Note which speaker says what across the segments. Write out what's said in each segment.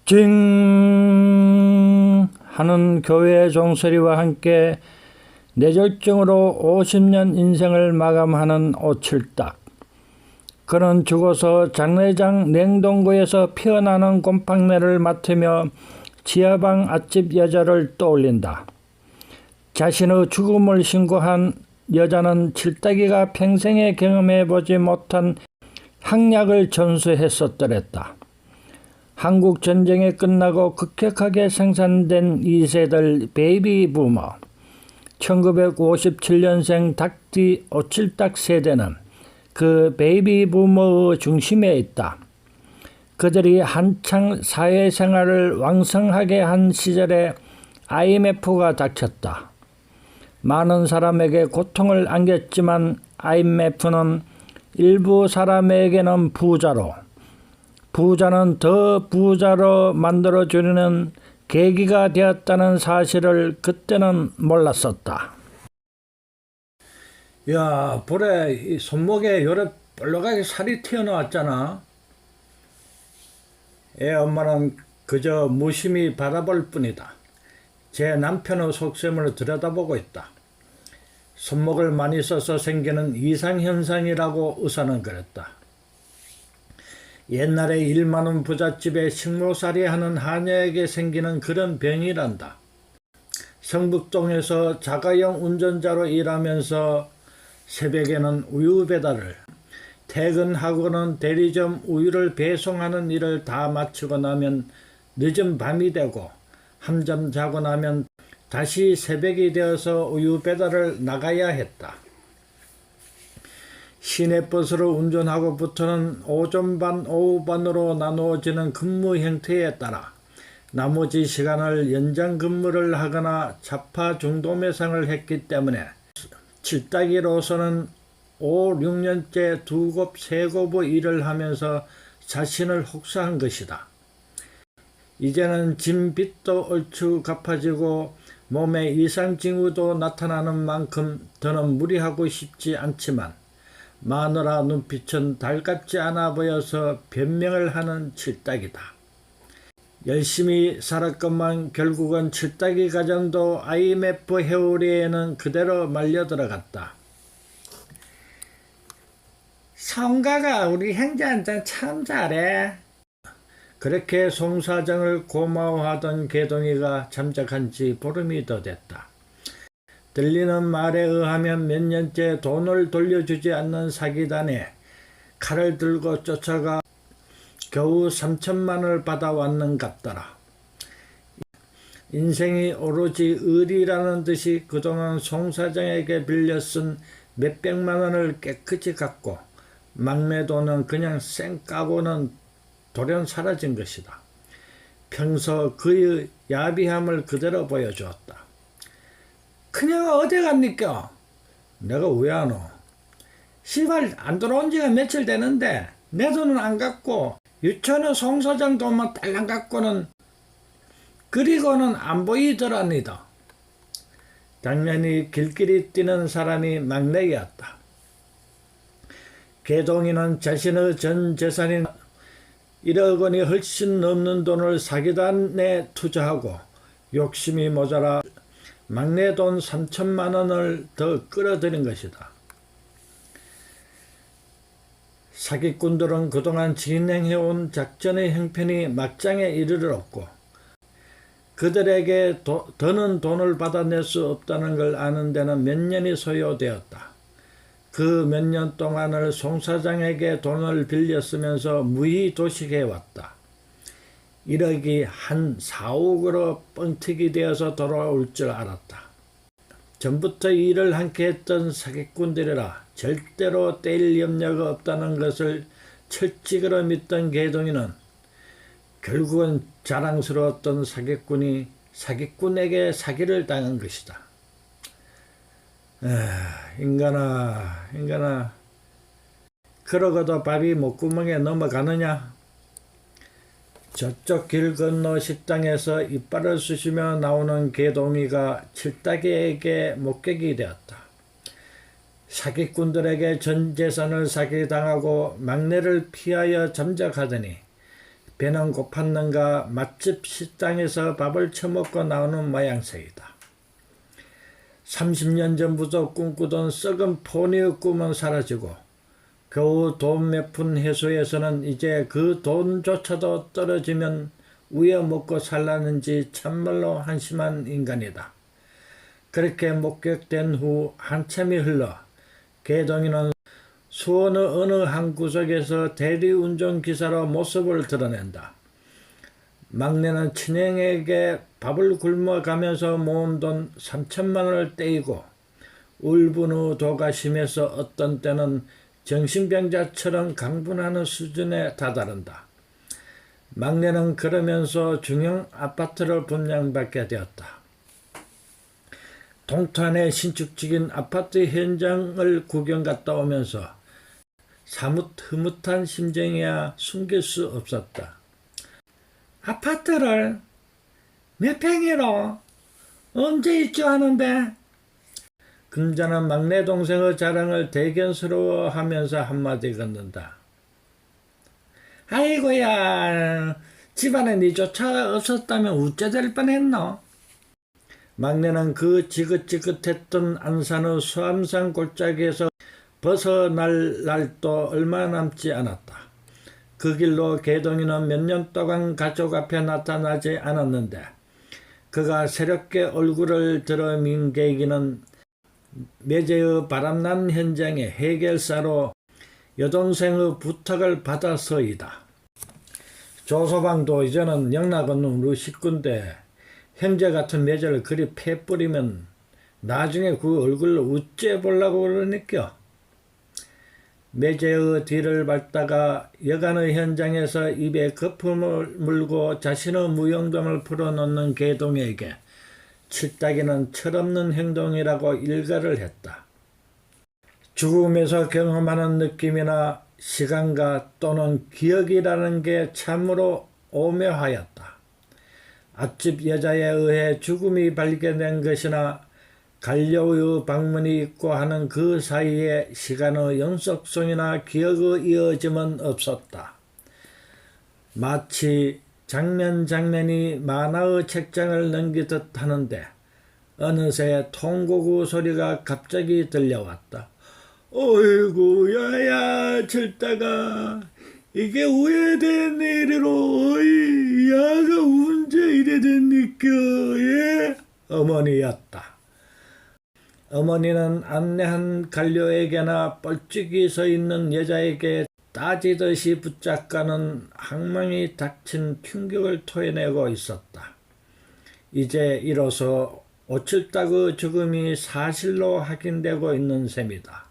Speaker 1: 찡 하는 교회의 종소리와 함께 뇌졸중으로 50년 인생을 마감하는 오칠딱. 그는 죽어서 장례장 냉동고에서 피어나는 곰팡내를 맡으며 지하방 앞집 여자를 떠올린다. 자신의 죽음을 신고한 여자는 칠딱이가 평생에 경험해보지 못한 학약을 전수했었더랬다. 한국 전쟁이 끝나고 급격하게 생산된 2세들 베이비 부머, 1957년생 닭띠 오칠딱 세대는 그 베이비 부머의 중심에 있다. 그들이 한창 사회생활을 왕성하게 한 시절에 IMF가 닥쳤다. 많은 사람에게 고통을 안겼지만 IMF는 일부 사람에게는 부자는 더 부자로 만들어주려는 계기가 되었다는 사실을 그때는 몰랐었다. 야, 볼에 이 손목에 요래 볼록하게 살이 튀어나왔잖아. 애 엄마는 그저 무심히 바라볼 뿐이다. 제 남편의 속셈을 들여다보고 있다. 손목을 많이 써서 생기는 이상현상이라고 의사는 그랬다. 옛날에 일 많은 부잣집에 식모살이 하는 하녀에게 생기는 그런 병이란다. 성북동에서 자가용 운전자로 일하면서 새벽에는 우유 배달을, 퇴근하고는 대리점 우유를 배송하는 일을 다 마치고 나면 늦은 밤이 되고 한잠 자고 나면 다시 새벽이 되어서 우유 배달을 나가야 했다. 시내버스를 운전하고부터는 오전 반, 오후 반으로 나누어지는 근무 형태에 따라 나머지 시간을 연장 근무를 하거나 자파 중도 매상을 했기 때문에 칠딱이로서는 5, 6년째 2곳, 3곳의 일을 하면서 자신을 혹사한 것이다. 이제는 진 빚도 얼추 갚아지고 몸에 이상 징후도 나타나는 만큼 더는 무리하고 싶지 않지만 마누라 눈빛은 달갑지 않아 보여서 변명을 하는 칠딱이다. 열심히 살았건만 결국은 칠딱이 가정도 IMF 회오리에는 그대로 말려 들어갔다. 성가가 우리 형제한테 참 잘해. 그렇게 송 사장을 고마워하던 개동이가 잠적한 지 보름이 더 됐다. 들리는 말에 의하면 몇 년째 돈을 돌려주지 않는 사기단에 칼을 들고 쫓아가 겨우 3천만 원을 받아왔는 같더라. 인생이 오로지 의리라는 듯이 그동안 송 사장에게 빌려 쓴 몇백만 원을 깨끗이 갚고 막내 돈은 그냥 쌩 까고는 돌연 사라진 것이다. 평소 그의 야비함을 그대로 보여주었다. 그냥 어디 갑니까? 내가 왜 안 오? 시발 안 돌아온 지가 며칠 되는데 내 돈은 안 갖고 유천의 송 사장 돈만 딸랑 갖고는 그리고는 안 보이더랍니다. 당연히 길길이 뛰는 사람이 막내였다. 개동이는 자신의 전 재산인 1억 원이 훨씬 넘는 돈을 사기단에 투자하고 욕심이 모자라 막내 돈 3천만 원을 더 끌어들인 것이다. 사기꾼들은 그동안 진행해온 작전의 형편이 막장에 이르렀고 그들에게 더는 돈을 받아낼 수 없다는 걸 아는 데는 몇 년이 소요되었다. 그 몇 년 동안을 송 사장에게 돈을 빌려 쓰면서 무의 도식해왔다. 1억이 한 4, 5억으로 뻥튀기 되어서 돌아올 줄 알았다. 전부터 일을 함께 했던 사기꾼들이라 절대로 떼일 염려가 없다는 것을 철칙으로 믿던 개동이는 결국은 자랑스러웠던 사기꾼이 사기꾼에게 사기를 당한 것이다. 인간아, 그러고도 밥이 목구멍에 넘어가느냐? 저쪽 길 건너 식당에서 이빨을 쑤시며 나오는 개동이가 칠딱이에게 목격이 되었다. 사기꾼들에게 전 재산을 사기당하고 막내를 피하여 잠적하더니 배는 고팠는가 맛집 식당에서 밥을 처먹고 나오는 모양새이다. 30년 전부터 꿈꾸던 썩은 포니의 꿈은 사라지고 겨우 돈 몇 푼 해소에서는 이제 그 돈조차도 떨어지면 우여 먹고 살라는지 참말로 한심한 인간이다. 그렇게 목격된 후 한참이 흘러 개동이는 수원의 어느 한 구석에서 대리운전기사로 모습을 드러낸다. 막내는 친형에게 밥을 굶어가면서 모은 돈 3천만 원을 떼이고 울분 후 도가 심해서 어떤 때는 정신병자처럼 강분하는 수준에 다다른다. 막내는 그러면서 중형 아파트를 분양받게 되었다. 동탄의 신축 중인 아파트 현장을 구경 갔다 오면서 사뭇 흐뭇한 심정이야 숨길 수 없었다. 아파트를 몇 평이로 언제 입주하는데? 금자는 막내 동생의 자랑을 대견스러워하면서 한마디 건넨다. 아이고야, 집안에 니조차 없었다면 우째 될 뻔했노. 막내는 그 지긋지긋했던 안산의 수암산 골짜기에서 벗어날 날도 얼마 남지 않았다. 그 길로 개동이는 몇 년 동안 가족 앞에 나타나지 않았는데 그가 새롭게 얼굴을 들어민 계기는 매제의 바람난 현장의 해결사로 여동생의 부탁을 받아서이다. 조소방도 이제는 영락은 우리 식구인데 형제 같은 매제를 그리 패뿌리면 나중에 그 얼굴을 어째 보려고 그러니까. 매제의 뒤를 밟다가 여간의 현장에서 입에 거품을 물고 자신의 무용담을 풀어놓는 개동에게 칠따기는 철없는 행동이라고 일가를 했다. 죽음에서 경험하는 느낌이나 시간과 또는 기억이라는 게 참으로 오묘하였다. 앞집 여자에 의해 죽음이 발견된 것이나 간료의 방문이 있고 하는 그 사이에 시간의 연속성이나 기억의 이어짐은 없었다. 마치 장면이 만화의 책장을 넘기듯 하는데 어느새 통곡의 소리가 갑자기 들려왔다. 어이구 야야 철다가 이게 오래된 일이로 어이 야가 언제 이래 됐니까 예? 어머니였다. 어머니는 안내한 간료에게나 뻘찍이 서 있는 여자에게 따지듯이 붙잡가는 항망이 닥친 충격을 토해내고 있었다. 이제 이로써 오칠닭의 죽음이 사실로 확인되고 있는 셈이다.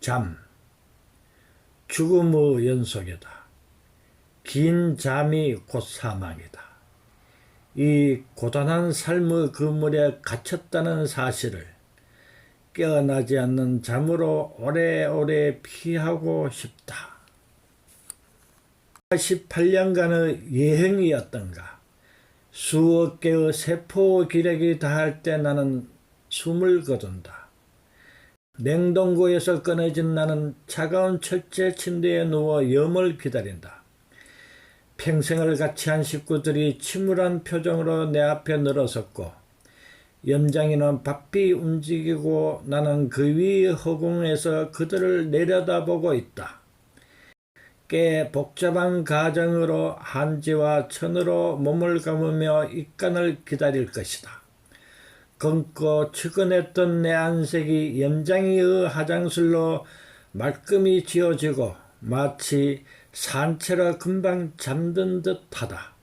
Speaker 1: 잠, 죽음의 연속이다. 긴 잠이 곧 사망이다. 이 고단한 삶의 그물에 갇혔다는 사실을 깨어나지 않는 잠으로 오래오래 피하고 싶다. 18년간의 예행이었던가. 수억 개의 세포 기력이 다할 때 나는 숨을 거둔다. 냉동고에서 꺼내진 나는 차가운 철제 침대에 누워 염을 기다린다. 평생을 같이 한 식구들이 침울한 표정으로 내 앞에 늘어섰고 염장이는 바삐 움직이고 나는 그 위 허공에서 그들을 내려다보고 있다. 꽤 복잡한 가정으로 한지와 천으로 몸을 감으며 입간을 기다릴 것이다. 검고 측은했던 내 안색이 염장이의 화장실로 말끔히 지어지고 마치 산채로 금방 잠든 듯하다.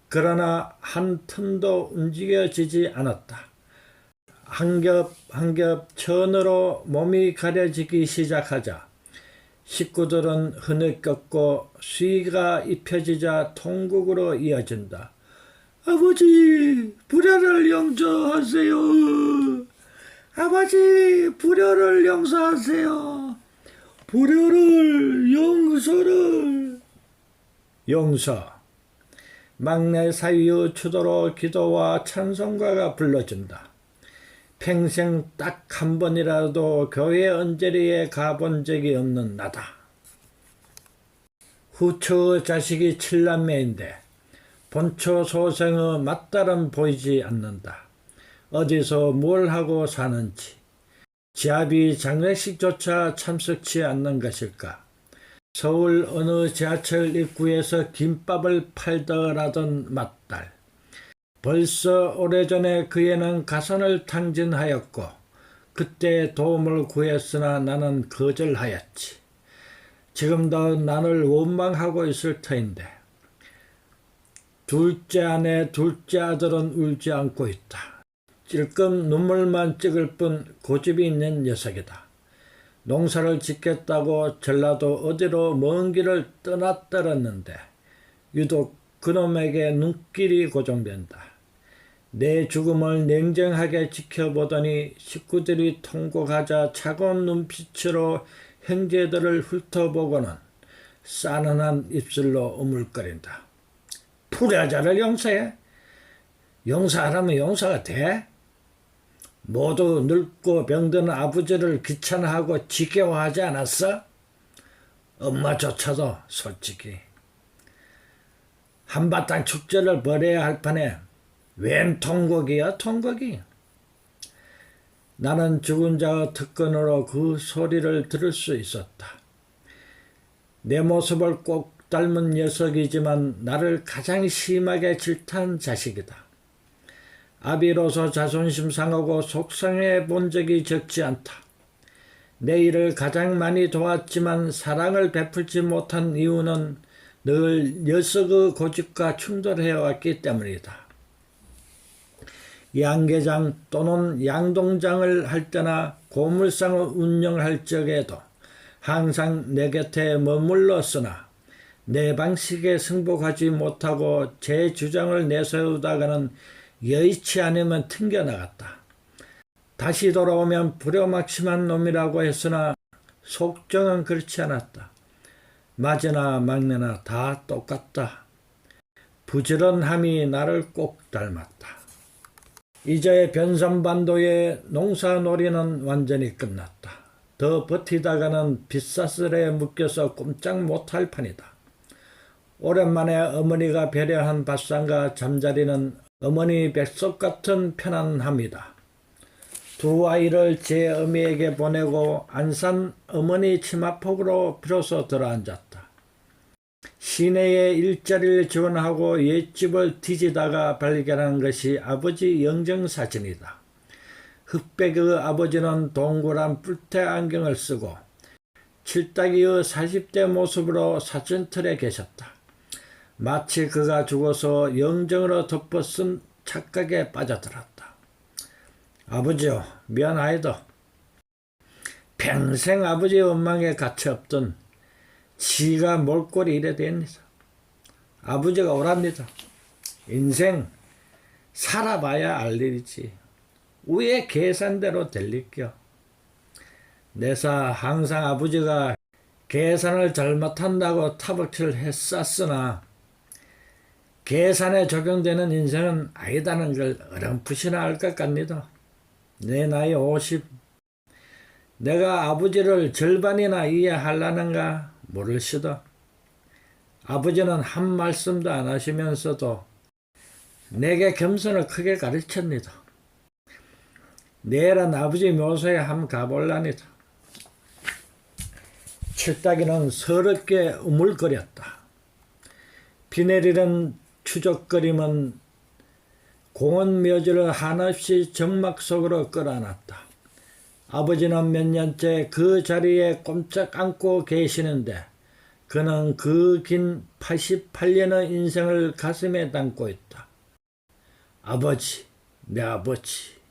Speaker 1: 그러나 한 틈도 움직여지지 않았다. 한 겹 한 겹 천으로 몸이 가려지기 시작하자 식구들은 흐느꼈고 수의가 입혀지자 통곡으로 이어진다. 아버지, 불효를 용서하세요. 아버지, 불효를 용서하세요. 불효를 용서를. 용서. 막내 사위의 추도로 기도와 찬송가가 불러준다. 평생 딱 한 번이라도 교회 언저리에 가본 적이 없는 나다. 후처의 자식이 7남매인데 본처 소생의 맞딸은 보이지 않는다. 어디서 뭘 하고 사는지, 지아비 장례식조차 참석치 않는 것일까? 서울 어느 지하철 입구에서 김밥을 팔더라던 맞딸. 벌써 오래전에 그 애는 가선을 탕진하였고 그때 도움을 구했으나 나는 거절하였지. 지금도 나를 원망하고 있을 터인데 둘째 아내 둘째 아들은 울지 않고 있다. 찔끔 눈물만 찍을 뿐 고집이 있는 녀석이다. 농사를 짓겠다고 전라도 어디로 먼 길을 떠났더랬는데 유독 그놈에게 눈길이 고정된다. 내 죽음을 냉정하게 지켜보더니 식구들이 통곡하자 차가운 눈빛으로 형제들을 훑어보고는 싸늘한 입술로 우물거린다. 불효자를 용서해? 용서하라면 용서가 돼? 모두 늙고 병든 아버지를 귀찮아하고 지겨워하지 않았어? 엄마조차도 솔직히. 한바탕 축제를 벌여야 할 판에 웬 통곡이야 통곡이. 나는 죽은 자의 특권으로 그 소리를 들을 수 있었다. 내 모습을 꼭 닮은 녀석이지만 나를 가장 심하게 질타한 자식이다. 아비로서 자존심 상하고 속상해 본 적이 적지 않다. 내 일을 가장 많이 도왔지만 사랑을 베풀지 못한 이유는 늘 녀석의 고집과 충돌해왔기 때문이다. 양계장 또는 양동장을 할 때나 고물상을 운영할 적에도 항상 내 곁에 머물렀으나 내 방식에 승복하지 못하고 제 주장을 내세우다가는 여의치 않으면 튕겨나갔다. 다시 돌아오면 불효막심한 놈이라고 했으나 속정은 그렇지 않았다. 맞으나 막내나 다 똑같다. 부지런함이 나를 꼭 닮았다. 이제 변산반도의 농사놀이는 완전히 끝났다. 더 버티다가는 빗사슬에 묶여서 꼼짝 못할 판이다. 오랜만에 어머니가 배려한 밥상과 잠자리는 어머니 뱃속 같은 편안함이다. 두 아이를 제 어미에게 보내고 안산 어머니 치마폭으로 비로소 들어앉았다. 시내에 일자리를 지원하고 옛집을 뒤지다가 발견한 것이 아버지 영정사진이다. 흑백의 아버지는 동그란 뿔테 안경을 쓰고 칠딱이의 40대 모습으로 사진틀에 계셨다. 마치 그가 죽어서 영정으로 덮어쓴 착각에 빠져들었다. 아버지요, 미안하이다. 평생 아버지 원망에 갇혀없던 지가 몰골이 이래 됩니다. 아버지가 오랍니다. 인생 살아봐야 알 일이지. 왜 계산대로 될 일겨. 내사 항상 아버지가 계산을 잘못한다고 타박질 했었으나 계산에 적용되는 인생은 아니다는 걸 어렴풋이나 알 것 같니다. 내 나이 50. 내가 아버지를 절반이나 이해하려는가 모를시다. 아버지는 한 말씀도 안 하시면서도 내게 겸손을 크게 가르쳤니다. 내일은 아버지 묘소에 한번 가볼라니다. 칠딱이는 서럽게 우물거렸다. 비 내리는 추적거림은 공원 묘지를 한없이 정막 속으로 끌어놨다. 아버지는 몇 년째 그 자리에 꼼짝 않고 계시는데 그는 그 긴 88년의 인생을 가슴에 담고 있다. 아버지, 내 아버지.